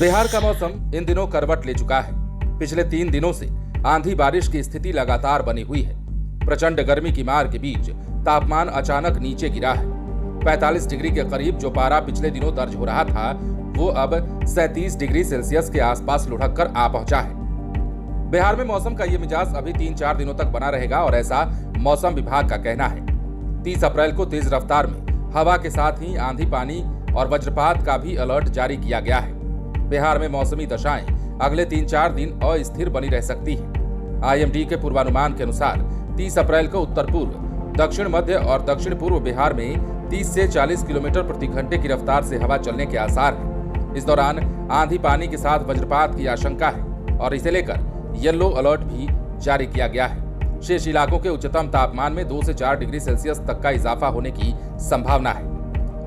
बिहार का मौसम इन दिनों करवट ले चुका है। पिछले 3 दिनों से आंधी बारिश की स्थिति लगातार बनी हुई है। प्रचंड गर्मी की मार के बीच तापमान अचानक नीचे गिरा है। 45 डिग्री के करीब जो पारा पिछले दिनों दर्ज हो रहा था, वो अब 37 डिग्री सेल्सियस के आसपास लुढ़क कर आ पहुंचा है। बिहार में मौसम का ये मिजाज अभी 3-4 दिनों तक बना रहेगा और ऐसा मौसम विभाग का कहना है। 30 अप्रैल को तेज रफ्तार में हवा के साथ ही आंधी पानी और वज्रपात का भी अलर्ट जारी किया गया है। बिहार में मौसमी दशाएं अगले 3-4 दिन अस्थिर बनी रह सकती हैं। आईएमडी के पूर्वानुमान के अनुसार 30 अप्रैल को उत्तर पूर्व, दक्षिण मध्य और दक्षिण पूर्व बिहार में 30 से 40 किलोमीटर प्रति घंटे की रफ्तार से हवा चलने के आसार हैं। इस दौरान आंधी पानी के साथ वज्रपात की आशंका है और इसे लेकर येलो अलर्ट भी जारी किया गया है। शेष इलाकों के उच्चतम तापमान में 2 से 4 डिग्री सेल्सियस तक का इजाफा होने की संभावना है।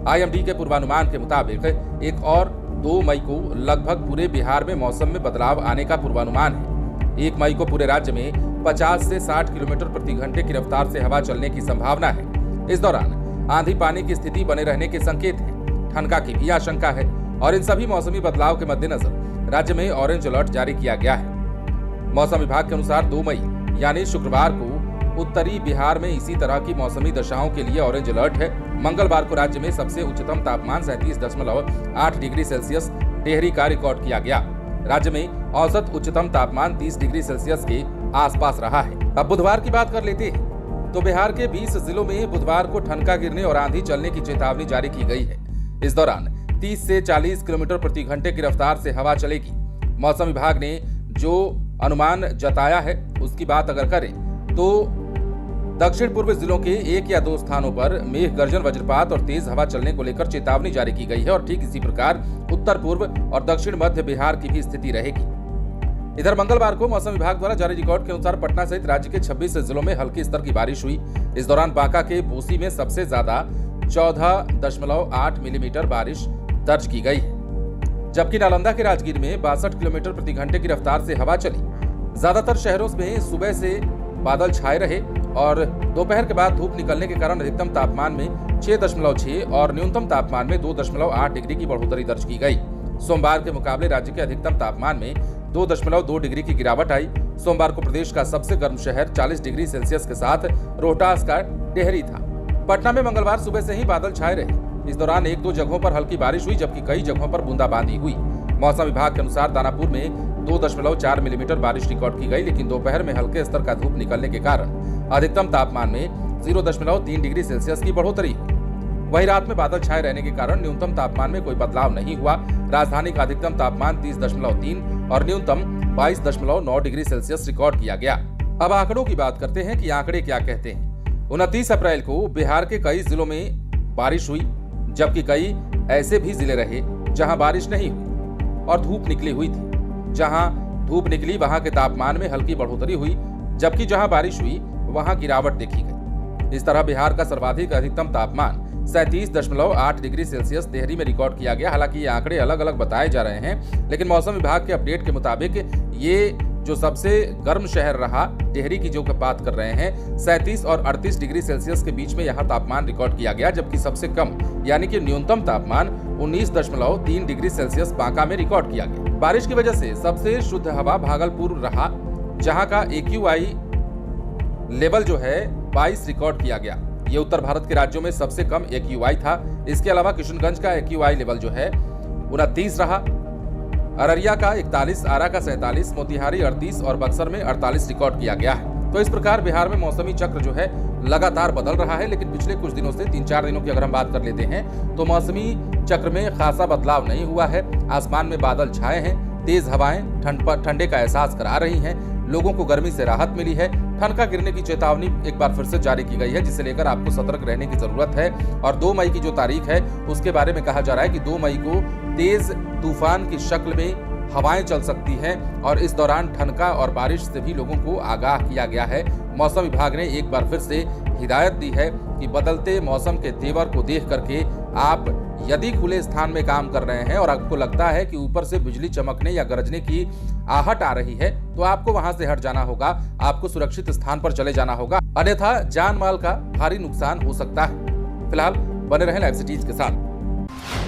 आईएमडी के पूर्वानुमान के मुताबिक 1 और 2 मई को लगभग पूरे बिहार में मौसम में बदलाव आने का पूर्वानुमान है। 1 मई को पूरे राज्य में 50 से 60 किलोमीटर प्रति घंटे की रफ्तार से हवा चलने की संभावना है। इस दौरान आंधी पानी की स्थिति बने रहने के संकेत हैं। ठनका की भी आशंका है और इन सभी मौसमी बदलाव के मद्देनजर राज्य में ऑरेंज अलर्ट जारी किया गया है। मौसम विभाग के अनुसार 2 मई यानी शुक्रवार को उत्तरी बिहार में इसी तरह की मौसमी दशाओं के लिए ऑरेंज अलर्ट है। मंगलवार को राज्य में सबसे उच्चतम तापमान 37.8 डिग्री सेल्सियस टिहरी का रिकॉर्ड किया गया। राज्य में औसत उच्चतम तापमान 30 डिग्री सेल्सियस के आसपास रहा है। अब बुधवार की बात कर लेते हैं तो बिहार के 20 जिलों में बुधवार को ठनका गिरने और आंधी चलने की चेतावनी जारी की गई है। इस दौरान 30 से 40 किलोमीटर प्रति घंटे की रफ्तार से हवा चलेगी। मौसम विभाग ने जो अनुमान जताया है उसकी बात अगर करें तो दक्षिण पूर्व जिलों के 1 या 2 स्थानों पर मेघ गर्जन, वज्रपात और तेज हवा चलने को लेकर चेतावनी जारी की गई है और ठीक इसी प्रकार उत्तर पूर्व और दक्षिण मध्य बिहार की भी स्थिति रहेगी। इधर मंगलवार को मौसम विभाग द्वारा जारी रिकॉर्ड के अनुसार पटना सहित राज्य के 26 जिलों में हल्की स्तर की बारिश हुई। इस दौरान बांका के बोसी में सबसे ज्यादा 14.8 मिलीमीटर बारिश दर्ज की गई है, जबकि नालंदा के राजगीर में 62 किलोमीटर प्रति घंटे की रफ्तार से हवा चली। ज्यादातर शहरों में सुबह से बादल छाए रहे और दोपहर के बाद धूप निकलने के कारण अधिकतम तापमान में 6.6 और न्यूनतम तापमान में 2.8 डिग्री की बढ़ोतरी दर्ज की गई। सोमवार के मुकाबले राज्य के अधिकतम तापमान में 2.2 डिग्री की गिरावट आई। सोमवार को प्रदेश का सबसे गर्म शहर 40 डिग्री सेल्सियस के साथ रोहतास का टिहरी था। पटना में मंगलवार सुबह से ही बादल छाए रहे। इस दौरान 1-2 जगहों पर हल्की बारिश हुई, जबकि कई जगहों पर बूंदाबांदी हुई। मौसम विभाग के अनुसार दानापुर में 2.4 मिलीमीटर बारिश रिकॉर्ड की गई, लेकिन दोपहर में हल्के स्तर का धूप निकलने के कारण अधिकतम तापमान में 0.3 डिग्री सेल्सियस की बढ़ोतरी हुई। वहीं रात में बादल छाए रहने के कारण न्यूनतम तापमान में कोई बदलाव नहीं हुआ। राजधानी का अधिकतम तापमान 30.3 और न्यूनतम 22.9 डिग्री सेल्सियस रिकॉर्ड किया गया। अब आंकड़ों की बात करते हैं कि आंकड़े क्या कहते हैं। 29 अप्रैल को बिहार के कई जिलों में बारिश हुई, जबकि कई ऐसे भी जिले रहे जहां बारिश नहीं हुई और धूप निकली हुई थी। जहां धूप निकली वहां के तापमान में हल्की बढ़ोतरी हुई, जबकि जहां बारिश हुई वहां गिरावट देखी गई। इस तरह बिहार का सर्वाधिक अधिकतम तापमान 37.8 डिग्री सेल्सियस टिहरी में रिकॉर्ड किया गया। हालांकि ये आंकड़े अलग अलग बताए जा रहे हैं, लेकिन मौसम विभाग के अपडेट के मुताबिक ये जो सबसे गर्म शहर रहा टिहरी की जो बात कर रहे हैं, 37 और 38 डिग्री सेल्सियस के बीच में यहाँ तापमान रिकॉर्ड किया गया, जबकि सबसे कम यानी कि न्यूनतम तापमान 19.3 डिग्री सेल्सियस बांका में रिकॉर्ड किया गया। बारिश की वजह से सबसे शुद्ध हवा भागलपुर रहा, जहाँ का AQI लेवल जो है 22 रिकॉर्ड किया गया। ये उत्तर भारत के राज्यों में सबसे कम AQI था। इसके अलावा किशनगंज का AQI लेवल जो है 29 रहा, अररिया का 41, आरा का 47, मोतिहारी 38 और बक्सर में 48 रिकॉर्ड किया गया है। तो इस प्रकार बिहार में मौसमी चक्र जो है लगातार बदल रहा है, लेकिन पिछले कुछ दिनों से 3-4 दिनों की अगर हम बात कर लेते हैं तो मौसमी चक्र में खासा बदलाव नहीं हुआ है। आसमान में बादल छाए हैं, तेज हवाएं ठंडे का एहसास करा रही हैं, लोगों को गर्मी से राहत मिली है। ठनका गिरने की चेतावनी एक बार फिर से जारी की गई है, जिसे लेकर आपको सतर्क रहने की जरूरत है। और 2 मई की जो तारीख है उसके बारे में कहा जा रहा है कि 2 मई को तेज तूफान की शक्ल में हवाएं चल सकती हैं और इस दौरान ठनका और बारिश से भी लोगों को आगाह किया गया है। मौसम विभाग ने एक बार फिर से हिदायत दी है कि बदलते मौसम के तेवर को देख करके आप यदि खुले स्थान में काम कर रहे हैं और आपको लगता है कि ऊपर से बिजली चमकने या गरजने की आहट आ रही है, तो आपको वहां से हट जाना होगा, आपको सुरक्षित स्थान पर चले जाना होगा, अन्यथा जान माल का भारी नुकसान हो सकता है। फिलहाल बने रहें लाइव सिटीज के साथ।